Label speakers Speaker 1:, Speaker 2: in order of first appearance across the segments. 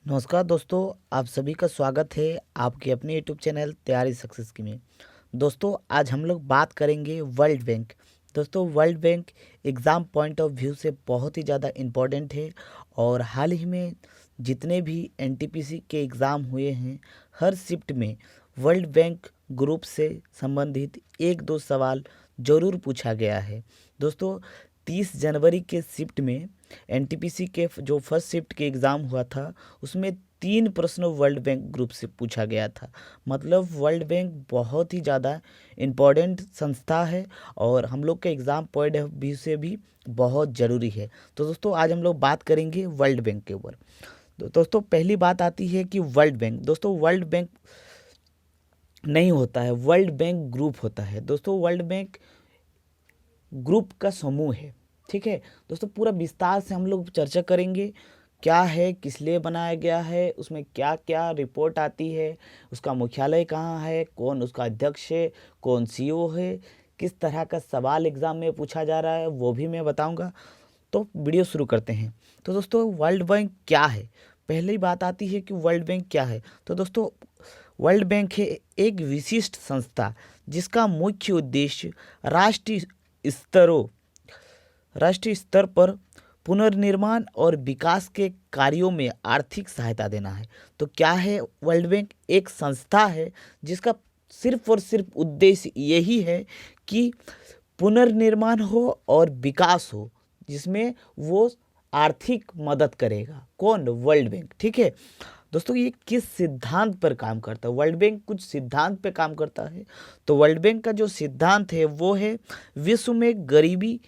Speaker 1: नमस्कार दोस्तों, आप सभी का स्वागत है आपके अपने यूट्यूब चैनल तैयारी सक्सेस की में। दोस्तों, आज हम लोग बात करेंगे वर्ल्ड बैंक। दोस्तों, world bank exam point of view से बहुत ही ज़्यादा इम्पोर्टेंट है और हाल ही में जितने भी एनटीपीसी के एग्ज़ाम हुए हैं, हर शिफ्ट में वर्ल्ड बैंक ग्रुप से संबंधित एक दो सवाल ज़रूर पूछा गया है। दोस्तों, 30 जनवरी के शिफ्ट में एनटीपीसी के जो फर्स्ट शिफ्ट के एग्ज़ाम हुआ था, उसमें 3 प्रश्न वर्ल्ड बैंक ग्रुप से पूछा गया था। मतलब वर्ल्ड बैंक बहुत ही ज़्यादा इम्पोर्टेंट संस्था है और हम लोग के एग्ज़ाम पॉइंट ऑफ व्यू से भी बहुत ज़रूरी है। तो दोस्तों, आज हम लोग बात करेंगे वर्ल्ड बैंक के ऊपर। तो दोस्तों, पहली बात आती है कि वर्ल्ड बैंक। दोस्तों, वर्ल्ड बैंक नहीं होता है, वर्ल्ड बैंक ग्रुप होता है। दोस्तों, वर्ल्ड बैंक ग्रुप का समूह है। ठीक है दोस्तों, पूरा विस्तार से हम लोग चर्चा करेंगे क्या है, किस लिए बनाया गया है, उसमें क्या क्या रिपोर्ट आती है, उसका मुख्यालय कहाँ है, कौन उसका अध्यक्ष है, कौन सीईओ है, किस तरह का सवाल एग्ज़ाम में पूछा जा रहा है, वो भी मैं बताऊंगा। तो वीडियो शुरू करते हैं। तो दोस्तों, वर्ल्ड बैंक क्या है? पहली बात आती है कि वर्ल्ड बैंक क्या है। तो दोस्तों, वर्ल्ड बैंक है एक विशिष्ट संस्था जिसका मुख्य उद्देश्य स्तरों राष्ट्रीय स्तर पर पुनर्निर्माण और विकास के कार्यों में आर्थिक सहायता देना है। तो क्या है वर्ल्ड बैंक? एक संस्था है जिसका सिर्फ और सिर्फ उद्देश्य यही है कि पुनर्निर्माण हो और विकास हो, जिसमें वो आर्थिक मदद करेगा। कौन? World bank. ठीक है दोस्तों, ये किस सिद्धांत पर काम करता है? वर्ल्ड बैंक कुछ सिद्धांत पर काम करता है। तो वर्ल्ड बैंक का जो सिद्धांत है वो है विश्व में गरीबी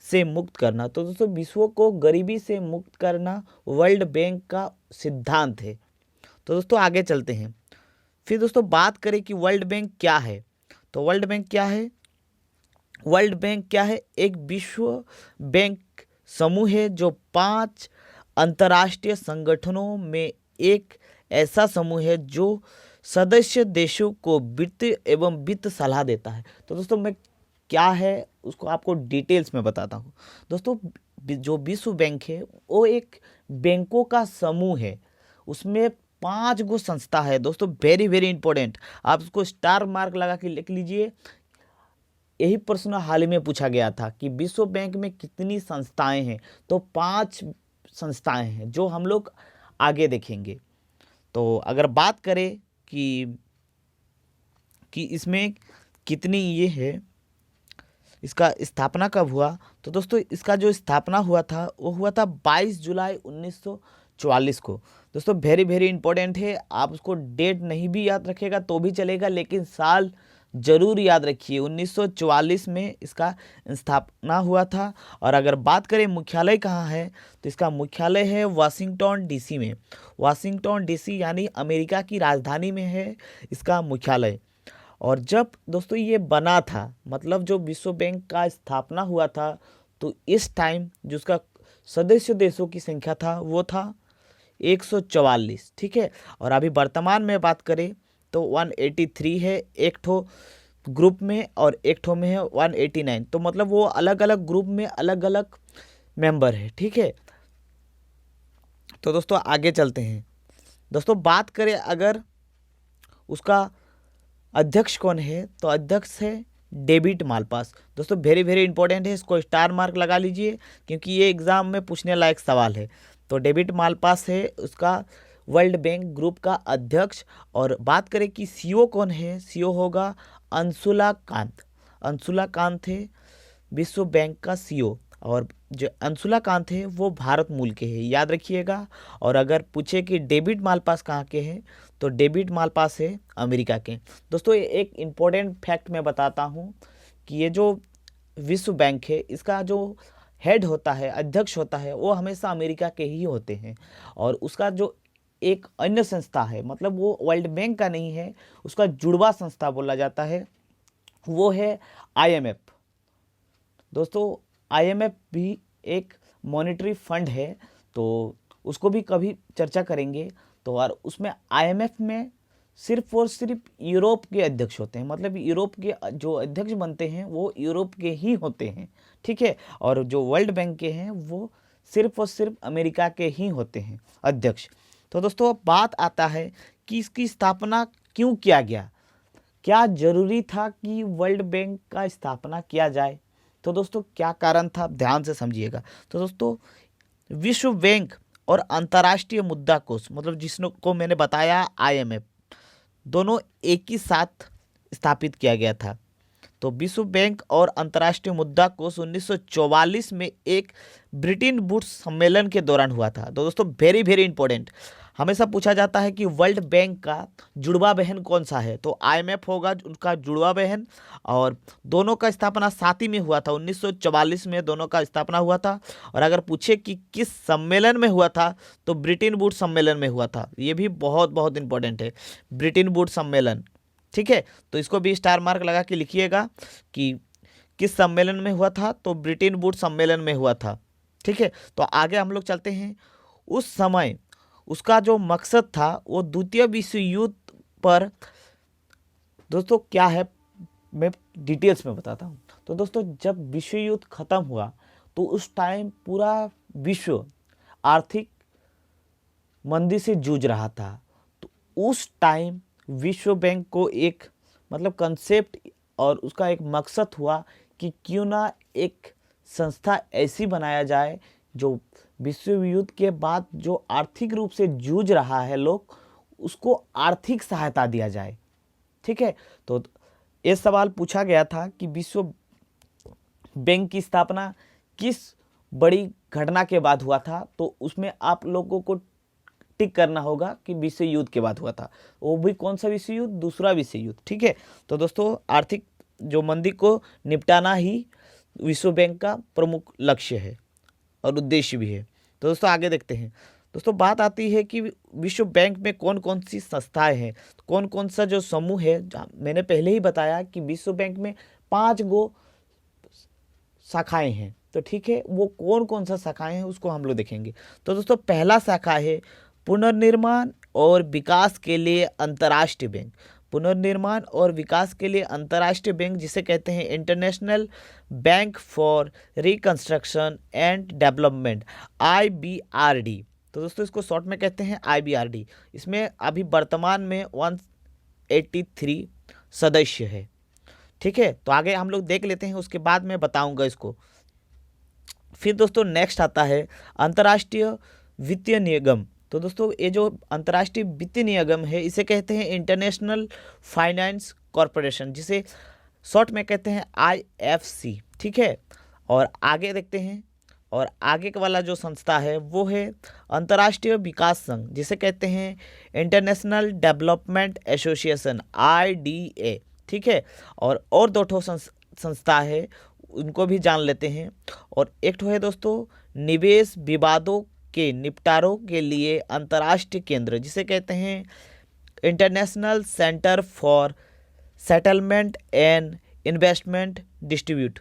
Speaker 1: से मुक्त करना। तो दोस्तों, विश्व को गरीबी से मुक्त करना वर्ल्ड बैंक का सिद्धांत है। तो दोस्तों, आगे चलते हैं। फिर दोस्तों, बात करें कि वर्ल्ड बैंक क्या है। तो वर्ल्ड बैंक क्या है? वर्ल्ड बैंक क्या है? एक विश्व बैंक समूह है जो 5 अंतर्राष्ट्रीय संगठनों में एक ऐसा समूह है जो सदस्य देशों को वित्त एवं वित्त सलाह देता है। तो दोस्तों, मैं क्या है उसको आपको डिटेल्स में बताता हूँ। दोस्तों, जो विश्व बैंक है वो एक बैंकों का समूह है। उसमें 5 गो संस्था है। दोस्तों, वेरी वेरी इंपॉर्टेंट, आप उसको स्टार मार्क लगा के लिख लीजिए। यही प्रश्न हाल ही में पूछा गया था कि विश्व बैंक में कितनी संस्थाएं हैं। तो 5 संस्थाएं हैं जो हम लोग आगे देखेंगे। तो अगर बात करें कि इसमें कितनी ये है, इसका स्थापना कब हुआ, तो दोस्तों इसका जो स्थापना हुआ था वो हुआ था 22 जुलाई 1944 को। दोस्तों, वेरी वेरी इंपॉर्टेंट है, आप उसको डेट नहीं भी याद रखेगा तो भी चलेगा, लेकिन साल जरूर याद रखिए। 1944 में इसका स्थापना हुआ था। और अगर बात करें मुख्यालय कहाँ है, तो इसका मुख्यालय है वाशिंगटन डीसी में। वाशिंगटन डीसी यानी अमेरिका की राजधानी में है इसका मुख्यालय। और जब दोस्तों ये बना था, मतलब जो विश्व बैंक का स्थापना हुआ था, तो इस टाइम जो उसका सदस्य देशों की संख्या था वो था 144। ठीक है, और अभी वर्तमान में बात करें तो 183 है एक ठो ग्रुप में और एक ठो में है 189। तो मतलब वो अलग अलग ग्रुप में अलग अलग मेंबर है। ठीक है, तो दोस्तों आगे चलते हैं। दोस्तों, बात करें अगर उसका अध्यक्ष कौन है, तो अध्यक्ष है डेविड मालपास। दोस्तों, वेरी वेरी इंपॉर्टेंट है, इसको स्टार मार्क लगा लीजिए क्योंकि ये एग्जाम में पूछने लायक सवाल है। तो डेविड मालपास है उसका वर्ल्ड बैंक ग्रुप का अध्यक्ष। और बात करें कि सीईओ कौन है, सीईओ होगा अंशुला कांत। अंशुला कांत है विश्व बैंक का सीईओ। और जो अंशुला कांत है वो भारत मूल के हैं, याद रखिएगा। और अगर पूछे कि डेविड मालपास कहाँ के हैं, तो डेविड मालपास है अमेरिका के। दोस्तों, ये एक इम्पोर्टेंट फैक्ट मैं बताता हूँ कि ये जो विश्व बैंक है इसका जो हेड होता है, अध्यक्ष होता है, वो हमेशा अमेरिका के ही होते हैं। और उसका जो एक अन्य संस्था है, मतलब वो वर्ल्ड बैंक का नहीं है, उसका जुड़वा संस्था बोला जाता है, वो है आईएमएफ। दोस्तों, आईएमएफ भी एक मॉनेटरी फंड है, तो उसको भी कभी चर्चा करेंगे। तो और उसमें आईएमएफ में सिर्फ और सिर्फ यूरोप के अध्यक्ष होते हैं, मतलब यूरोप के जो अध्यक्ष बनते हैं वो यूरोप के ही होते हैं। ठीक है, और जो वर्ल्ड बैंक के हैं वो सिर्फ और सिर्फ अमेरिका के ही होते हैं अध्यक्ष। तो दोस्तों अब बात आता है कि इसकी स्थापना क्यों किया गया, क्या जरूरी था कि वर्ल्ड बैंक का स्थापना किया जाए। तो दोस्तों क्या कारण था, ध्यान से समझिएगा। तो दोस्तों विश्व बैंक और अंतर्राष्ट्रीय मुद्रा कोष, मतलब जिसको मैंने बताया IMF, दोनों एक ही साथ स्थापित किया गया था। तो विश्व बैंक और अंतर्राष्ट्रीय मुद्रा कोष 1944 में एक ब्रिटेन वुड्स सम्मेलन के दौरान हुआ था। तो दोस्तों वेरी वेरी इंपॉर्टेंट, हमेशा पूछा जाता है कि वर्ल्ड बैंक का जुड़वा बहन कौन सा है। तो IMF होगा उनका जुड़वा बहन, और दोनों का स्थापना साथ ही में हुआ था। 1944 में दोनों का स्थापना हुआ था। और अगर पूछे कि किस सम्मेलन में हुआ था, तो ब्रिटेन वुड्स सम्मेलन में हुआ था। ये भी बहुत बहुत इंपॉर्टेंट है, ब्रिटेन वुड्स सम्मेलन। ठीक है, तो इसको भी स्टार मार्क लगा के लिखिएगा कि किस सम्मेलन में हुआ था, तो ब्रिटेन वुड्स सम्मेलन में हुआ था। ठीक है, तो आगे हम लोग चलते हैं। उस समय उसका जो मकसद था वो द्वितीय विश्व युद्ध पर, दोस्तों क्या है मैं डिटेल्स में बताता हूँ। तो दोस्तों जब विश्व युद्ध खत्म हुआ तो उस टाइम पूरा विश्व आर्थिक मंदी से जूझ रहा था। तो उस टाइम विश्व बैंक को एक मतलब कंसेप्ट और उसका एक मकसद हुआ कि क्यों ना एक संस्था ऐसी बनाया जाए जो विश्व युद्ध के बाद जो आर्थिक रूप से जूझ रहा है लोग, उसको आर्थिक सहायता दिया जाए। ठीक है, तो ये सवाल पूछा गया था कि विश्व बैंक की स्थापना किस बड़ी घटना के बाद हुआ था। तो उसमें आप लोगों को टिक करना होगा कि विश्व युद्ध के बाद हुआ था। वो भी कौन सा विश्व युद्ध, दूसरा विश्व युद्ध। ठीक है, तो दोस्तों आर्थिक जो मंदी को निपटाना ही विश्व बैंक का प्रमुख लक्ष्य है और उद्देश्य भी है। तो दोस्तों आगे देखते हैं। दोस्तों बात आती है कि विश्व बैंक में कौन कौन सी संस्थाएं हैं, कौन कौन सा जो समूह है। मैंने पहले ही बताया कि विश्व बैंक में 5 गो शाखाएं हैं। तो ठीक है, वो कौन कौन सा शाखाएं हैं उसको हम लोग देखेंगे। तो दोस्तों पहला शाखा है पुनर्निर्माण और विकास के लिए अंतर्राष्ट्रीय बैंक। पुनर्निर्माण और विकास के लिए अंतर्राष्ट्रीय बैंक, जिसे कहते हैं international bank for reconstruction and development, IBRD। तो दोस्तों इसको शॉर्ट में कहते हैं IBRD। इसमें अभी वर्तमान में 183 सदस्य है। ठीक है, तो आगे हम लोग देख लेते हैं, उसके बाद मैं बताऊंगा इसको। फिर दोस्तों नेक्स्ट आता है अंतर्राष्ट्रीय वित्तीय निगम। तो दोस्तों ये जो अंतर्राष्ट्रीय वित्तीय निगम है इसे कहते हैं इंटरनेशनल फाइनेंस कॉरपोरेशन, जिसे शॉर्ट में कहते हैं IFC। ठीक है, और आगे देखते हैं, और आगे का वाला जो संस्था है वो है अंतर्राष्ट्रीय विकास संघ, जिसे कहते हैं इंटरनेशनल डेवलपमेंट एसोसिएशन, IDA। ठीक है, और दो ठो संस्था है, उनको भी जान लेते हैं। और एक ठो है दोस्तों निवेश विवादों के निपटारों के लिए अंतर्राष्ट्रीय केंद्र, जिसे कहते हैं international centre for settlement and investment distribute.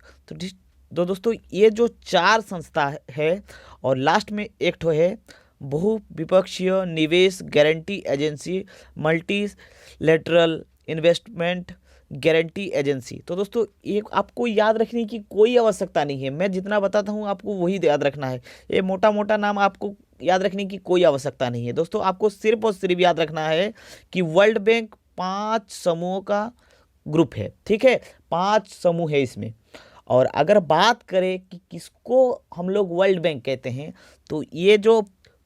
Speaker 1: तो दोस्तों ये जो 4 संस्था है, और लास्ट में एक ठो है बहुविपक्षीय निवेश guarantee agency, multilateral investment guarantee agency. तो दोस्तों ये आपको याद रखने की कोई आवश्यकता नहीं है, मैं जितना बताता हूँ आपको वही याद रखना है। ये मोटा मोटा नाम आपको याद रखने की कोई आवश्यकता नहीं है। दोस्तों आपको सिर्फ और सिर्फ याद रखना है कि वर्ल्ड बैंक 5 समूहों का ग्रुप है। ठीक है, 5 समूह है इसमें। और अगर बात करें कि किसको हम लोग वर्ल्ड बैंक कहते हैं, तो ये जो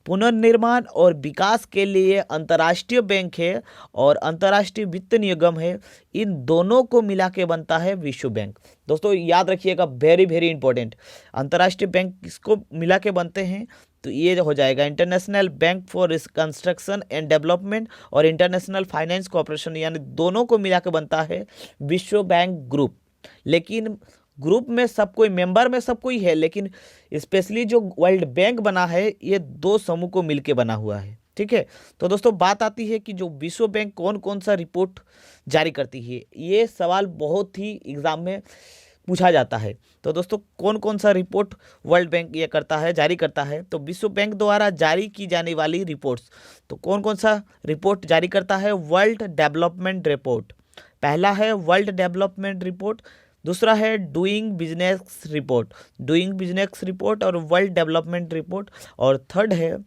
Speaker 1: पुनर्निर्माण और विकास के लिए अंतर्राष्ट्रीय बैंक है और अंतर्राष्ट्रीय वित्त निगम है, इन दोनों को मिला के बनता है विश्व बैंक। दोस्तों याद रखिएगा, वेरी वेरी इंपॉर्टेंट, अंतर्राष्ट्रीय बैंक किसको मिला के बनते हैं, तो ये हो जाएगा international bank for reconstruction and development और इंटरनेशनल फाइनेंस कॉर्पोरेशन, यानी दोनों को मिला के बनता है विश्व बैंक ग्रुप। लेकिन ग्रुप में सब कोई, मेंबर में सब कोई है, लेकिन स्पेशली जो वर्ल्ड बैंक बना है ये 2 समूह को मिलके बना हुआ है। ठीक है, तो दोस्तों बात आती है कि जो विश्व बैंक कौन कौन सा रिपोर्ट जारी करती है। ये सवाल बहुत ही एग्जाम में पूछा जाता है। तो दोस्तों कौन कौन सा रिपोर्ट वर्ल्ड बैंक ये करता है, जारी करता है, तो विश्व बैंक द्वारा जारी की जाने वाली रिपोर्ट्स, तो कौन कौन सा रिपोर्ट जारी करता है, वर्ल्ड डेवलपमेंट रिपोर्ट। पहला है वर्ल्ड डेवलपमेंट रिपोर्ट, दूसरा है doing business report, doing business report और वर्ल्ड डेवलपमेंट रिपोर्ट, और थर्ड है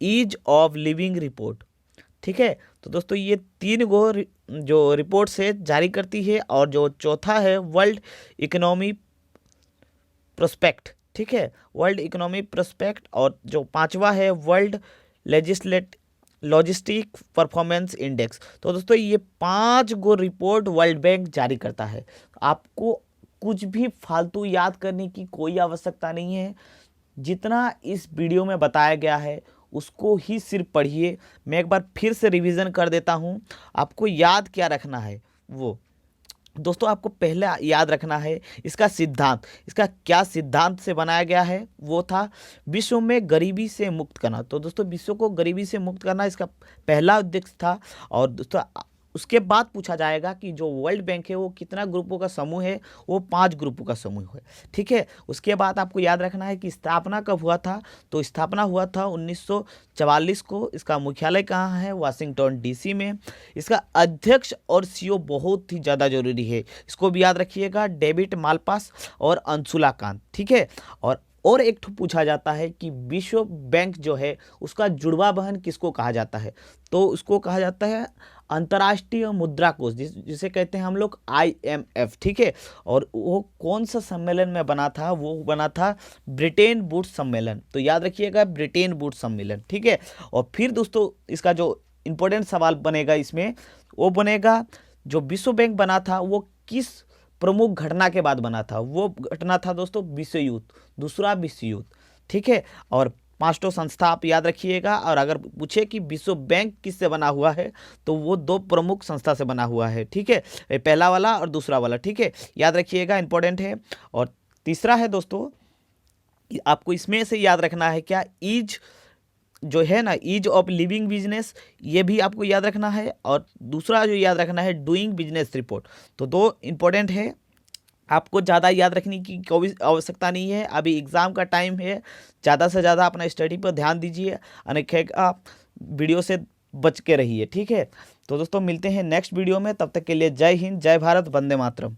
Speaker 1: ईज ऑफ लिविंग रिपोर्ट। ठीक है, तो दोस्तों ये 3 गो जो रिपोर्ट से जारी करती है, और जो चौथा है वर्ल्ड इकोनॉमी प्रोस्पेक्ट। ठीक है, वर्ल्ड इकोनॉमी प्रोस्पेक्ट, और जो 5वां है वर्ल्ड लॉजिस्टिक परफॉर्मेंस इंडेक्स। तो दोस्तों ये 5 गो रिपोर्ट वर्ल्ड बैंक जारी करता है। आपको कुछ भी फालतू याद करने की कोई आवश्यकता नहीं है, जितना इस वीडियो में बताया गया है उसको ही सिर्फ पढ़िए। मैं एक बार फिर से रिवीजन कर देता हूँ, आपको याद क्या रखना है वो। दोस्तों आपको पहले याद रखना है इसका सिद्धांत, इसका क्या सिद्धांत से बनाया गया है, वो था विश्व में गरीबी से मुक्त करना। तो दोस्तों विश्व को गरीबी से मुक्त करना इसका पहला उद्देश्य था। और दोस्तों उसके बाद पूछा जाएगा कि जो वर्ल्ड बैंक है वो कितना ग्रुपों का समूह है, वो 5 ग्रुपों का समूह है। ठीक है, उसके बाद आपको याद रखना है कि स्थापना कब हुआ था। तो स्थापना हुआ था 1944 को। इसका मुख्यालय कहाँ है, वाशिंगटन डीसी में। इसका अध्यक्ष और सीईओ बहुत ही ज़्यादा जरूरी है, इसको भी याद रखिएगा, डेविड मालपास और अंशुला कांत। ठीक है, और एक ठो पूछा जाता है कि विश्व बैंक जो है उसका जुड़वा बहन किसको कहा जाता है। तो उसको कहा जाता है अंतर्राष्ट्रीय मुद्रा कोष, जिसे कहते हैं हम लोग IMF। ठीक है, और वो कौन सा सम्मेलन में बना था, वो बना था ब्रिटेन वुड्स सम्मेलन। तो याद रखिएगा ब्रिटेन वुड्स सम्मेलन। ठीक है, और फिर दोस्तों इसका जो इम्पोर्टेंट सवाल बनेगा इसमें, वो बनेगा जो विश्व बैंक बना था वो किस प्रमुख घटना के बाद बना था। वो घटना था दोस्तों विश्व युद्ध, दूसरा विश्व युद्ध। ठीक है, और 5 संस्था आप याद रखिएगा। और अगर पूछे कि विश्व बैंक किससे बना हुआ है, तो वो 2 प्रमुख संस्था से बना हुआ है। ठीक है, पहला वाला और दूसरा वाला। ठीक है, याद रखिएगा, इंपॉर्टेंट है। और तीसरा है दोस्तों, आपको इसमें से याद रखना है क्या, ईज जो है ना, ईज ऑफ लिविंग बिजनेस, ये भी आपको याद रखना है। और दूसरा जो याद रखना है डूइंग बिजनेस रिपोर्ट। तो 2 इंपॉर्टेंट है, आपको ज़्यादा याद रखने की कोई आवश्यकता नहीं है। अभी एग्ज़ाम का टाइम है, ज़्यादा से ज़्यादा अपना स्टडी पर ध्यान दीजिए, अन्यथा वीडियो से बच के रहिए। ठीक है, तो दोस्तों मिलते हैं नेक्स्ट वीडियो में, तब तक के लिए जय हिंद, जय भारत, वंदे मातरम।